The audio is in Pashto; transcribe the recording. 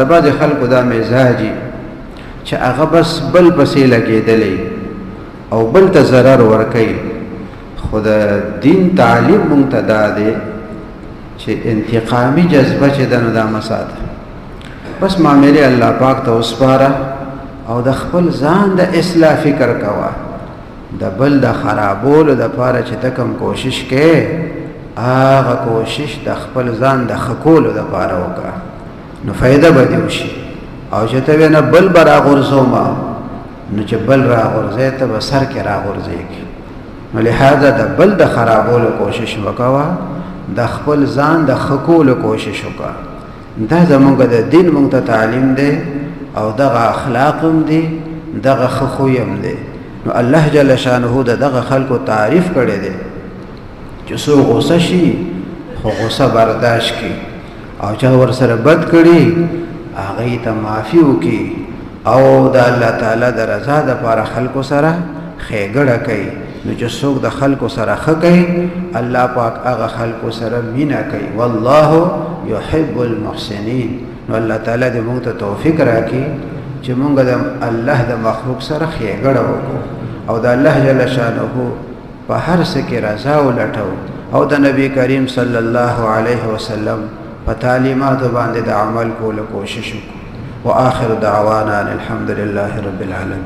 د بعضې خلکو دا مزاجي چې هغه بس بل پسې لګېدلی او بل ته ضرر ورکوي. خو د دین تعلیم مونږ ته دا دی چې انتقامي جذبه چې ده نو دا مه ساته، بس معاملې الله پاک ته وسپاره او د خپل ځان د اصلاح فکر کوه. د بل د خرابولو دپاره چې ته کوم کوشش کوې هغه کوشش د خپل ځان د ښه کولو دپاره وکړه، نو فایده به دې وشي. او چې ته وې نه بل به راغورځومه، نو چې بل راغورځوې ته به سر کې راغورځېږي. نو لهذا د بل د خرابولو کوشش وکوه، د خپل ځان د ښه کولو کوشش وکړه. دا زمونږ د دین مونږ ته تعلیم دی او دغه اخلاق هم دی، دغه ښه خوی هم دی. نو الله جل شانه د دغه خلکو تعریف کړی دی چې څوک غصه شي خو غصه برداشت کړي، او چا ورسره بد کړي هغې ته معافي وکړي، او د الله تعالی د رضا دپاره خلکو سره ښېګړه کوي. نو چې څوک د خلکو سره ښه کوي الله پاک هغه خلکو سره مینه کوي. والله یحب المحسنین. نو الله تعالی دې موږ ته توفیق راکړي چې موږ د الله د مخلوق سره ښېګړه وکړو او د الله جل شانه په هر څه کې رضا ولټو او د نبی کریم صلی الله علیه وسلم په تعلیماتو باندې د عمل کولو کوشش وکړو. وآخر دعوانا الحمد لله رب العالمين.